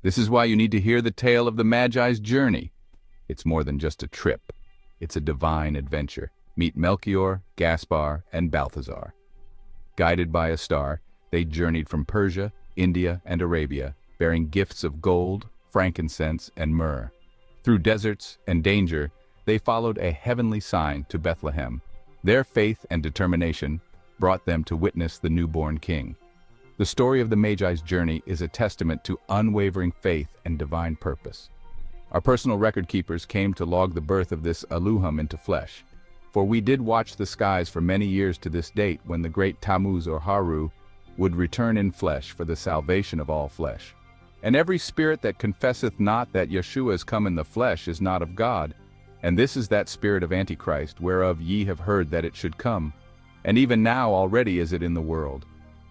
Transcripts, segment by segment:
This is why you need to hear the tale of the Magi's journey. It's more than just a trip. It's a divine adventure. Meet Melchior, Gaspar, and Balthazar. Guided by a star, they journeyed from Persia, India, and Arabia, bearing gifts of gold, frankincense, and myrrh. Through deserts and danger, they followed a heavenly sign to Bethlehem. Their faith and determination brought them to witness the newborn king. The story of the Magi's journey is a testament to unwavering faith and divine purpose. Our personal record keepers came to log the birth of this Elohim into flesh. For we did watch the skies for many years to this date when the great Tammuz or Haru would return in flesh for the salvation of all flesh. And every spirit that confesseth not that Yashua is come in the flesh is not of God. And this is that spirit of Antichrist, whereof ye have heard that it should come. And even now already is it in the world.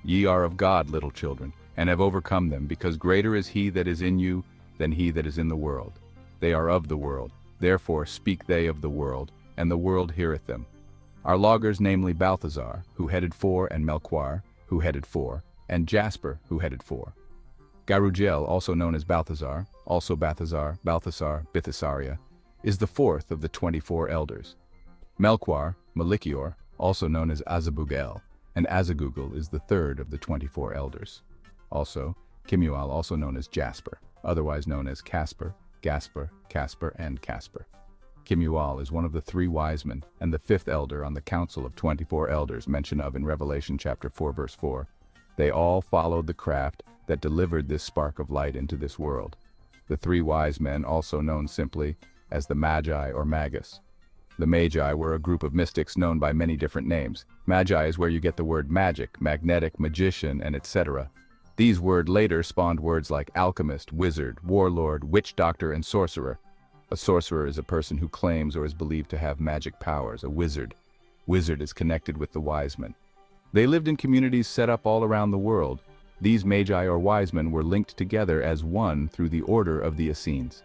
Ye are of God, little children, and have overcome them, because greater is he that is in you than he that is in the world. They are of the world, therefore speak they of the world, and the world heareth them. Our loggers, namely Balthazar, who headed 4, and Melchior, who headed 4, and Gaspar, who headed 4. Garugiel, also known as Balthazar, also Balthazar, Bithysaria, is the 4th of the 24 elders. Melchior, also known as Azabugel, and Azagugel is the 3rd of the 24 elders. Also, Kimual, also known as Jasper, otherwise known as Caspar, Gaspar, Caspar, and Caspar. Kimual is one of the 3 wise men and the 5th elder on the council of 24 elders mentioned of in Revelation chapter 4 verse 4. They all followed the craft that delivered this spark of light into this world. The 3 wise men, also known simply as the Magi or Magus. The Magi were a group of mystics known by many different names. Magi is where you get the word magic, magnetic, magician, and etc. These words later spawned words like alchemist, wizard, warlord, witch doctor, and sorcerer. A sorcerer is a person who claims or is believed to have magic powers. A wizard is connected with the wise men. They lived in communities set up all around the world. These Magi or wise men were linked together as one through the order of the Essenes.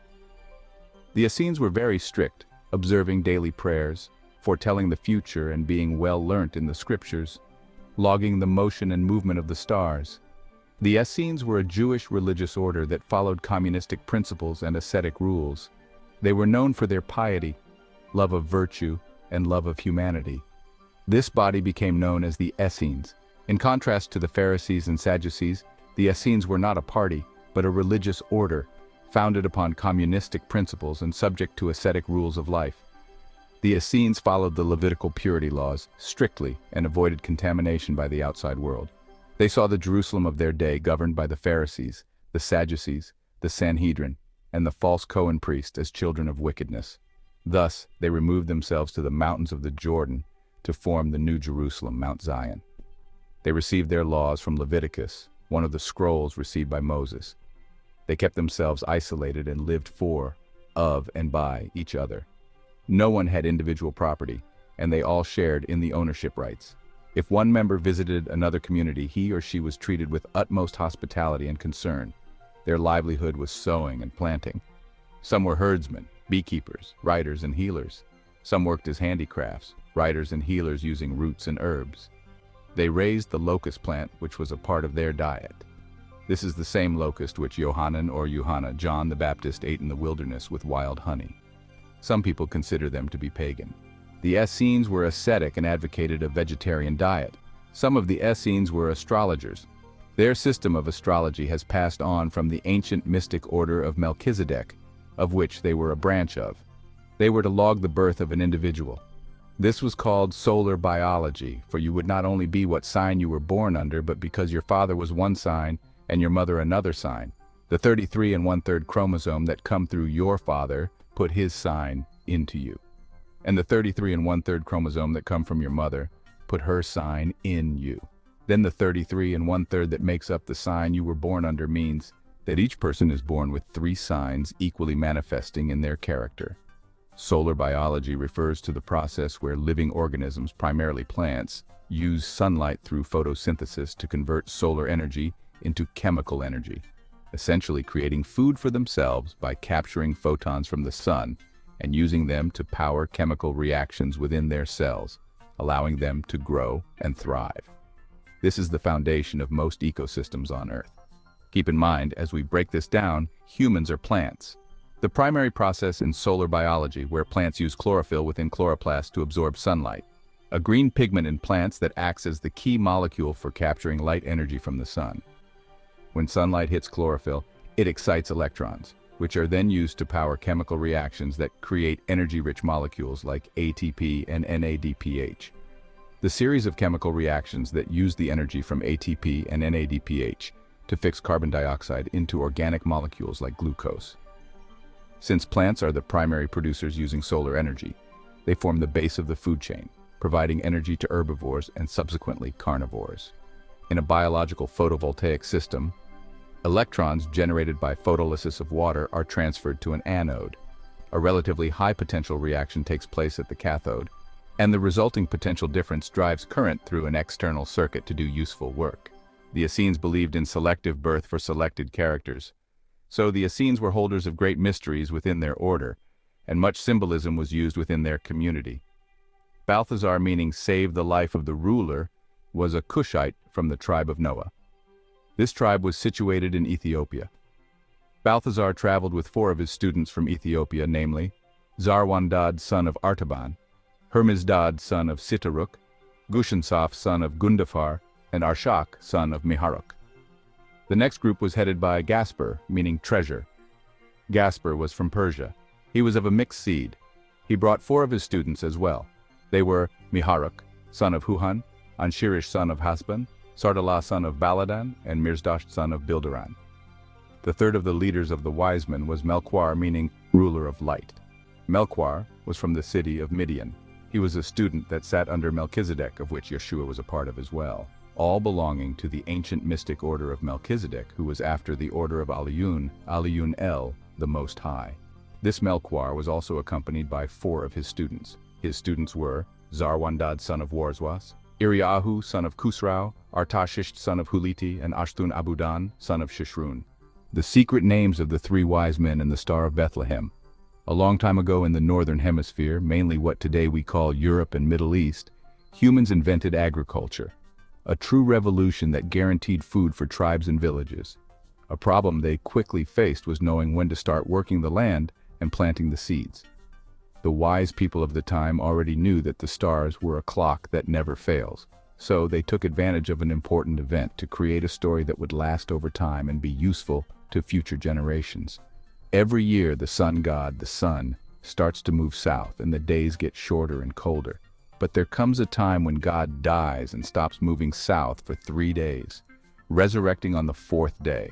The Essenes were very strict, observing daily prayers, foretelling the future and being well learnt in the scriptures, logging the motion and movement of the stars. The Essenes were a Jewish religious order that followed communistic principles and ascetic rules. They were known for their piety, love of virtue, and love of humanity. This body became known as the Essenes. In contrast to the Pharisees and Sadducees, the Essenes were not a party, but a religious order, founded upon communistic principles and subject to ascetic rules of life. The Essenes followed the Levitical purity laws strictly and avoided contamination by the outside world. They saw the Jerusalem of their day governed by the Pharisees, the Sadducees, the Sanhedrin, and the false Cohen priest as children of wickedness. Thus, they removed themselves to the mountains of the Jordan to form the New Jerusalem, Mount Zion. They received their laws from Leviticus, one of the scrolls received by Moses. They kept themselves isolated and lived for, of, and by each other. No one had individual property, and they all shared in the ownership rights. If one member visited another community, he or she was treated with utmost hospitality and concern. Their livelihood was sowing and planting. Some were herdsmen, beekeepers, writers, and healers. Some worked as handicrafts, writers and healers using roots and herbs. They raised the locust plant, which was a part of their diet. This is the same locust which John the Baptist ate in the wilderness with wild honey. Some people consider them to be pagan. The Essenes were ascetic and advocated a vegetarian diet. Some of the Essenes were astrologers. Their system of astrology has passed on from the ancient mystic order of Melchizedek, of which they were a branch of. They were to log the birth of an individual. This was called solar biology, for you would not only be what sign you were born under, but because your father was one sign and your mother another sign. The 33 1/3 chromosome that come through your father put his sign into you. And the 33 1/3 chromosome that come from your mother put her sign in you. Then the 33 1/3 that makes up the sign you were born under means that each person is born with 3 signs equally manifesting in their character. Solar biology refers to the process where living organisms, primarily plants, use sunlight through photosynthesis to convert solar energy into chemical energy, essentially creating food for themselves by capturing photons from the sun and using them to power chemical reactions within their cells, allowing them to grow and thrive. This is the foundation of most ecosystems on Earth. Keep in mind, as we break this down, humans are plants. The primary process in solar biology, where plants use chlorophyll within chloroplasts to absorb sunlight, a green pigment in plants that acts as the key molecule for capturing light energy from the sun. When sunlight hits chlorophyll, it excites electrons, which are then used to power chemical reactions that create energy-rich molecules like ATP and NADPH. The series of chemical reactions that use the energy from ATP and NADPH to fix carbon dioxide into organic molecules like glucose. Since plants are the primary producers using solar energy, they form the base of the food chain, providing energy to herbivores and subsequently carnivores. In a biological photovoltaic system, electrons generated by photolysis of water are transferred to an anode. A relatively high potential reaction takes place at the cathode, and the resulting potential difference drives current through an external circuit to do useful work. The Essenes believed in selective birth for selected characters. So the Essenes were holders of great mysteries within their order, and much symbolism was used within their community. Balthazar, meaning save the life of the ruler, was a Cushite from the tribe of Noah. This tribe was situated in Ethiopia. Balthazar traveled with 4 of his students from Ethiopia, namely, Zarwandad, son of Artaban, Hermisdad, son of Sitaruk, Gushensaf, son of Gundafar, and Arshak, son of Miharuk. The next group was headed by Gaspar, meaning treasure. Gaspar was from Persia. He was of a mixed seed. He brought 4 of his students as well. They were Miharuk, son of Huhan, Anshirish, son of Hasban, Sardalah, son of Baladan, and Mirzdash, son of Bildaran. The third of the leaders of the wise men was Melchior, meaning ruler of light. Melchior was from the city of Midian. He was a student that sat under Melchizedek, of which Yashua was a part of as well, all belonging to the ancient mystic order of Melchizedek, who was after the order of Aliyun El, the Most High. This Melchior was also accompanied by 4 of his students. His students were Zarwandad, son of Warswas, Iriahu, son of Khusrau, Artashish, son of Huliti, and Ashtun Abudan, son of Shishrun. The secret names of the 3 wise men and the Star of Bethlehem. A long time ago in the Northern Hemisphere, mainly what today we call Europe and Middle East, humans invented agriculture. A true revolution that guaranteed food for tribes and villages. A problem they quickly faced was knowing when to start working the land and planting the seeds. The wise people of the time already knew that the stars were a clock that never fails, so they took advantage of an important event to create a story that would last over time and be useful to future generations. Every year the sun god, the sun, starts to move south and the days get shorter and colder. But there comes a time when God dies and stops moving south for 3 days, resurrecting on the 4th day.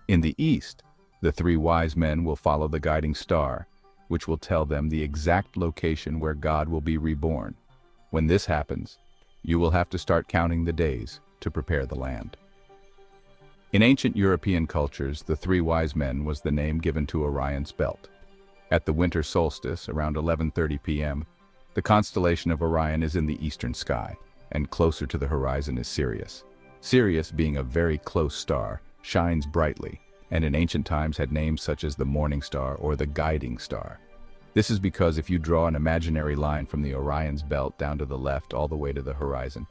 In the east, the 3 wise men will follow the guiding star, which will tell them the exact location where God will be reborn. When this happens, you will have to start counting the days to prepare the land. In ancient European cultures, the 3 wise men was the name given to Orion's belt. At the winter solstice, around 11:30 p.m., the constellation of Orion is in the eastern sky, and closer to the horizon is Sirius. Sirius, being a very close star, shines brightly, and in ancient times had names such as the morning star or the guiding star. This is because if you draw an imaginary line from the Orion's belt down to the left all the way to the horizon,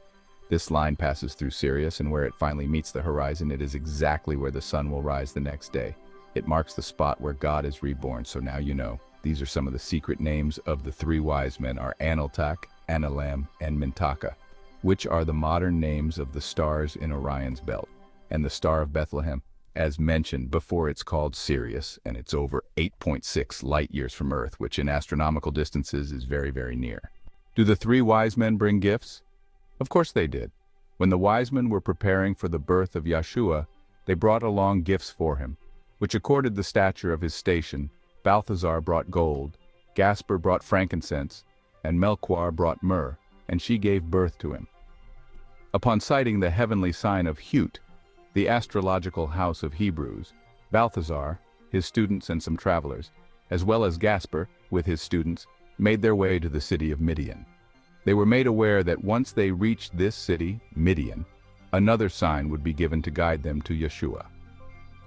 this line passes through Sirius, and where it finally meets the horizon, it is exactly where the sun will rise the next day. It marks the spot where God is reborn, so now you know. These are some of the secret names of the 3 wise men are Analtak, Analam, and Mintaka, which are the modern names of the stars in Orion's belt. And the Star of Bethlehem, as mentioned before, it's called Sirius, and it's over 8.6 light years from Earth, which in astronomical distances is very, very near. Do the 3 wise men bring gifts? Of course they did. When the wise men were preparing for the birth of Yashua, they brought along gifts for him, which accorded the stature of his station. Balthazar brought gold, Gaspar brought frankincense, and Melchior brought myrrh, and she gave birth to him. Upon sighting the heavenly sign of Hut, the astrological house of Hebrews, Balthazar, his students and some travelers, as well as Gaspar, with his students, made their way to the city of Midian. They were made aware that once they reached this city, Midian, another sign would be given to guide them to Yashua.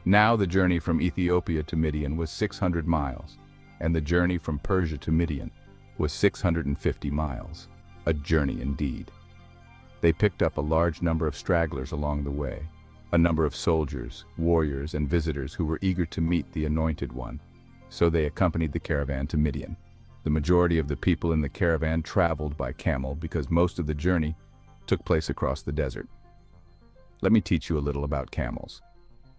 Now the journey from Ethiopia to Midian was 600 miles, and the journey from Persia to Midian was 650 miles. A journey indeed. They picked up a large number of stragglers along the way, a number of soldiers, warriors, and visitors who were eager to meet the Anointed One. So they accompanied the caravan to Midian. The majority of the people in the caravan traveled by camel because most of the journey took place across the desert. Let me teach you a little about camels.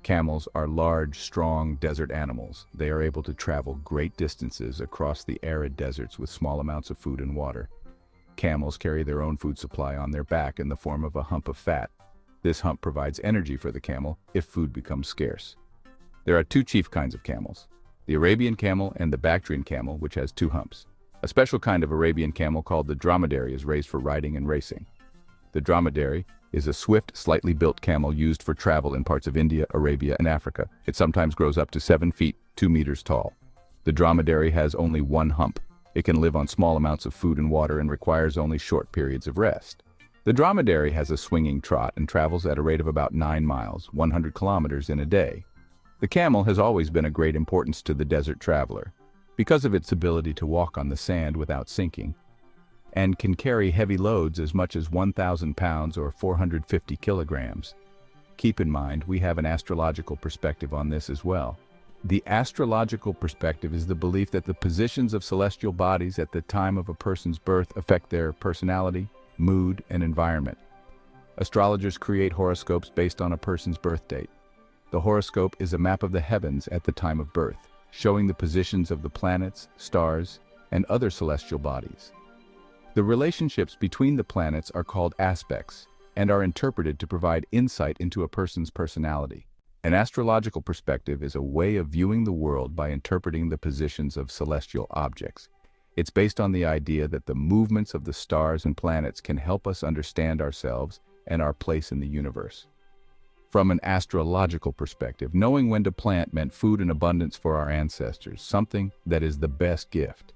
Camels are large, strong desert animals. They are able to travel great distances across the arid deserts with small amounts of food and water. Camels carry their own food supply on their back in the form of a hump of fat. This hump provides energy for the camel if food becomes scarce. There are two chief kinds of camels: the Arabian camel and the Bactrian camel, which has two humps. A special kind of Arabian camel called the dromedary is raised for riding and racing. The dromedary is a swift, slightly built camel used for travel in parts of India, Arabia, and Africa. It sometimes grows up to 7 feet, 2 meters tall. The dromedary has only one hump. It can live on small amounts of food and water and requires only short periods of rest. The dromedary has a swinging trot and travels at a rate of about 9 miles, 100 kilometers in a day. The camel has always been of great importance to the desert traveler because of its ability to walk on the sand without sinking, and can carry heavy loads as much as 1,000 pounds or 450 kilograms. Keep in mind, we have an astrological perspective on this as well. The astrological perspective is the belief that the positions of celestial bodies at the time of a person's birth affect their personality, mood, and environment. Astrologers create horoscopes based on a person's birth date. The horoscope is a map of the heavens at the time of birth, showing the positions of the planets, stars, and other celestial bodies. The relationships between the planets are called aspects and are interpreted to provide insight into a person's personality. An astrological perspective is a way of viewing the world by interpreting the positions of celestial objects. It's based on the idea that the movements of the stars and planets can help us understand ourselves and our place in the universe. From an astrological perspective, knowing when to plant meant food in abundance for our ancestors, something that is the best gift.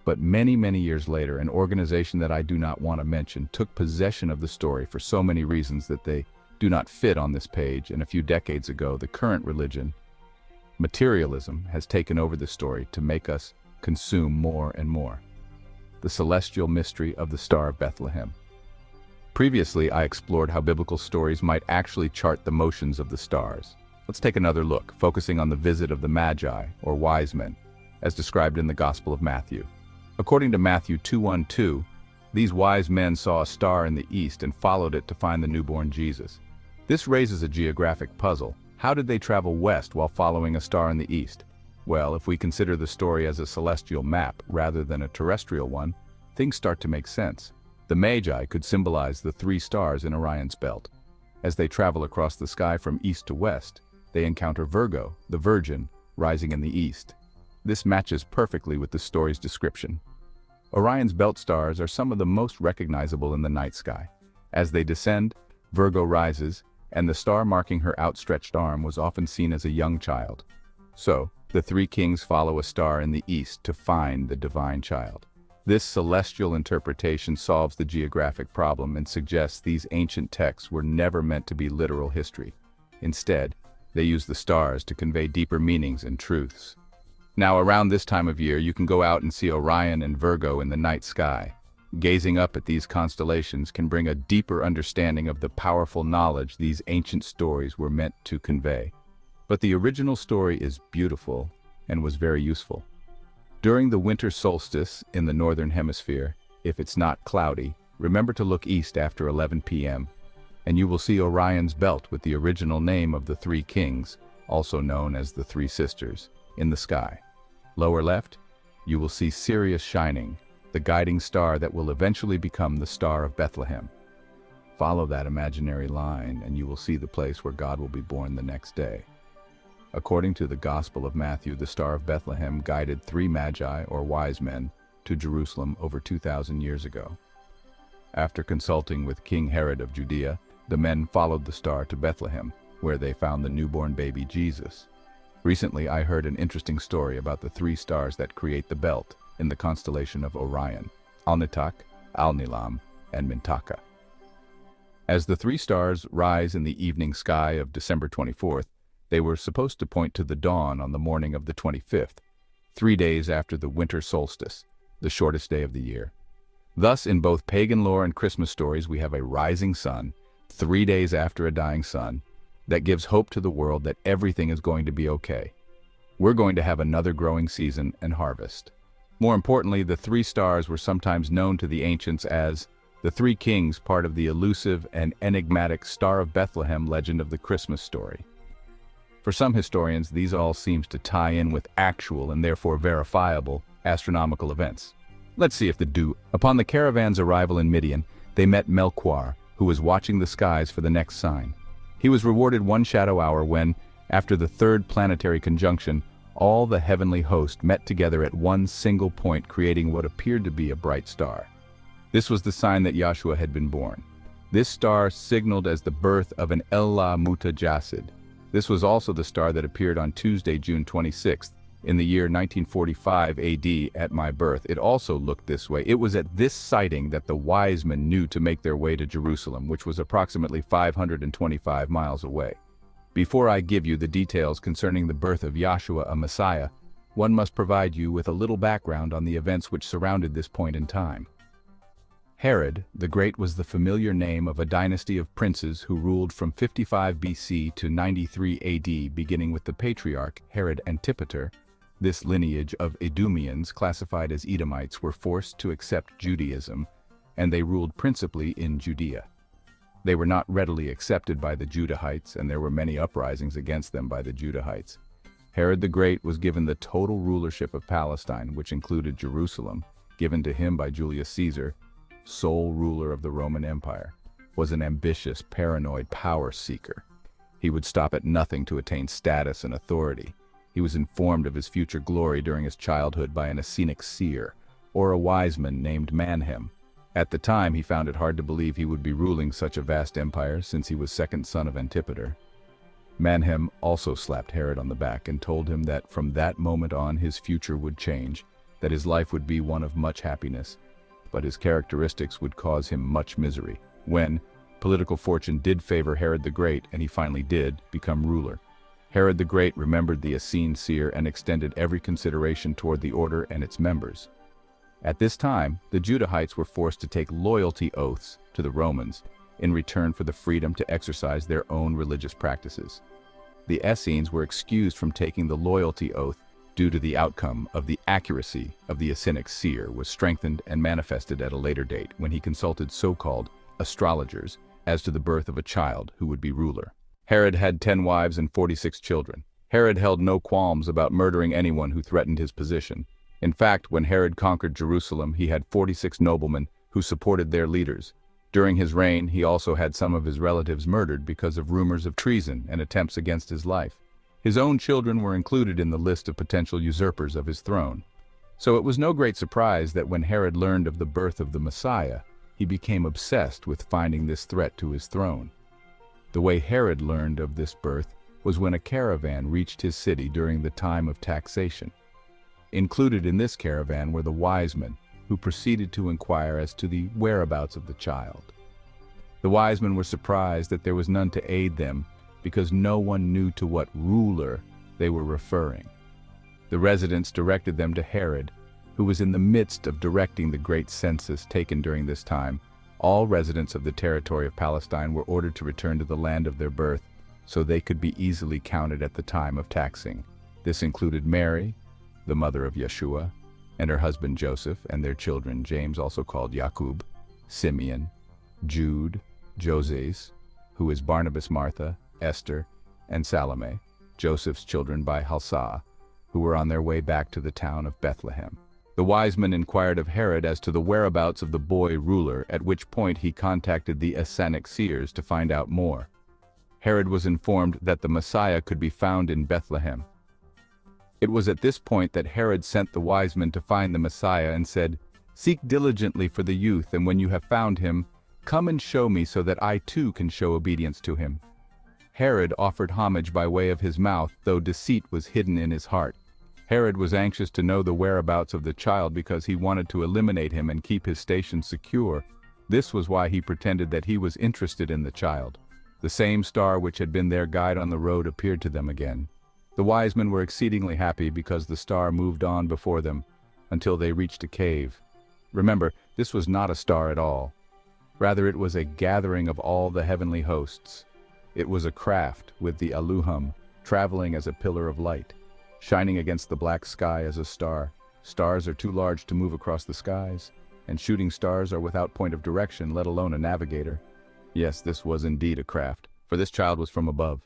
But many, many years later, an organization that I do not want to mention took possession of the story for so many reasons that they do not fit on this page, and a few decades ago, the current religion, materialism, has taken over the story to make us consume more and more. The celestial mystery of the Star of Bethlehem. Previously, I explored how biblical stories might actually chart the motions of the stars. Let's take another look, focusing on the visit of the Magi, or wise men, as described in the Gospel of Matthew. According to Matthew 2:1-2, these wise men saw a star in the east and followed it to find the newborn Jesus. This raises a geographic puzzle. How did they travel west while following a star in the east? Well, if we consider the story as a celestial map rather than a terrestrial one, things start to make sense. The Magi could symbolize the 3 stars in Orion's belt. As they travel across the sky from east to west, they encounter Virgo, the Virgin, rising in the east. This matches perfectly with the story's description. Orion's belt stars are some of the most recognizable in the night sky. As they descend, Virgo rises, and the star marking her outstretched arm was often seen as a young child. So, the 3 kings follow a star in the east to find the divine child. This celestial interpretation solves the geographic problem and suggests these ancient texts were never meant to be literal history. Instead, they use the stars to convey deeper meanings and truths. Now, around this time of year, you can go out and see Orion and Virgo in the night sky. Gazing up at these constellations can bring a deeper understanding of the powerful knowledge these ancient stories were meant to convey. But the original story is beautiful and was very useful. During the winter solstice in the northern hemisphere, if it's not cloudy, remember to look east after 11 p.m., and you will see Orion's belt with the original name of the 3 kings, also known as the 3 sisters, in the sky. Lower left, you will see Sirius shining, the guiding star that will eventually become the Star of Bethlehem. Follow that imaginary line and you will see the place where God will be born the next day. According to the Gospel of Matthew, the Star of Bethlehem guided 3 Magi, or wise men, to Jerusalem over 2,000 years ago. After consulting with King Herrad of Judea, the men followed the star to Bethlehem, where they found the newborn baby Jesus. Recently, I heard an interesting story about the 3 stars that create the belt in the constellation of Orion: Alnitak, Alnilam, and Mintaka. As the 3 stars rise in the evening sky of December 24th, they were supposed to point to the dawn on the morning of the 25th, 3 days after the winter solstice, the shortest day of the year. Thus, in both pagan lore and Christmas stories, we have a rising sun, 3 days after a dying sun, that gives hope to the world that everything is going to be okay. We're going to have another growing season and harvest. More importantly, the three stars were sometimes known to the ancients as the Three Kings, part of the elusive and enigmatic Star of Bethlehem legend of the Christmas story. For some historians, these all seems to tie in with actual and therefore verifiable astronomical events. Let's see if they do. Upon the caravan's arrival in Midian, they met Melchior, who was watching the skies for the next sign. He was rewarded one shadow hour when, after the third planetary conjunction, all the heavenly host met together at one single point, creating what appeared to be a bright star. This was the sign that Yashua had been born. This star signaled as the birth of an Elah Mutajasid. This was also the star that appeared on Tuesday, June 26th, in the year 1945 AD at my birth. It also looked this way. It was at this sighting that the wise men knew to make their way to Jerusalem, which was approximately 525 miles away. Before I give you the details concerning the birth of Yashua, a Messiah, one must provide you with a little background on the events which surrounded this point in time. Herod the Great was the familiar name of a dynasty of princes who ruled from 55 BC to 93 AD, beginning with the patriarch Herod Antipater. This lineage of Edomians, classified as Edomites, were forced to accept Judaism, and they ruled principally in Judea. They were not readily accepted by the Judahites, and there were many uprisings against them by the Judahites. Herod the Great was given the total rulership of Palestine, which included Jerusalem, given to him by Julius Caesar, sole ruler of the Roman Empire. Was an ambitious, paranoid power seeker. He would stop at nothing to attain status and authority. He was informed of his future glory during his childhood by an Essenic seer, or a wise man named Mannheim. At the time, he found it hard to believe he would be ruling such a vast empire, since he was second son of Antipater. Mannheim also slapped Herod on the back and told him that from that moment on his future would change, that his life would be one of much happiness, but his characteristics would cause him much misery. When political fortune did favor Herod the Great, and he finally did become ruler, Herod the Great remembered the Essene seer and extended every consideration toward the order and its members. At this time, the Judahites were forced to take loyalty oaths to the Romans in return for the freedom to exercise their own religious practices. The Essenes were excused from taking the loyalty oath due to the outcome of the accuracy of the Essenic seer was strengthened and manifested at a later date when he consulted so-called astrologers as to the birth of a child who would be ruler. Herod had 10 wives and 46 children. Herod held no qualms about murdering anyone who threatened his position. In fact, when Herod conquered Jerusalem, he had 46 noblemen who supported their leaders. During his reign, he also had some of his relatives murdered because of rumors of treason and attempts against his life. His own children were included in the list of potential usurpers of his throne. So it was no great surprise that when Herod learned of the birth of the Messiah, he became obsessed with finding this threat to his throne. The way Herod learned of this birth was when a caravan reached his city during the time of taxation. Included in this caravan were the wise men, who proceeded to inquire as to the whereabouts of the child. The wise men were surprised that there was none to aid them, because no one knew to what ruler they were referring. The residents directed them to Herod, who was in the midst of directing the great census taken during this time. All residents of the territory of Palestine were ordered to return to the land of their birth, so they could be easily counted at the time of taxing. This included Mary, the mother of Yashua, and her husband Joseph, and their children James, also called Jacob, Simeon, Jude, Joses, who is Barnabas, Martha, Esther, and Salome, Joseph's children by Halsah, who were on their way back to the town of Bethlehem. The wise men inquired of Herod as to the whereabouts of the boy ruler, at which point he contacted the Essenic seers to find out more. Herod was informed that the Messiah could be found in Bethlehem. It was at this point that Herod sent the wise men to find the Messiah and said, "Seek diligently for the youth, and when you have found him, come and show me so that I too can show obedience to him." Herod offered homage by way of his mouth, though deceit was hidden in his heart. Herod was anxious to know the whereabouts of the child because he wanted to eliminate him and keep his station secure. This was why he pretended that he was interested in the child. The same star which had been their guide on the road appeared to them again. The wise men were exceedingly happy because the star moved on before them until they reached a cave. Remember, this was not a star at all. Rather, it was a gathering of all the heavenly hosts. It was a craft with the aluhum, traveling as a pillar of light, shining against the black sky as a star. Stars are too large to move across the skies, and shooting stars are without point of direction, let alone a navigator. Yes, this was indeed a craft, for this child was from above.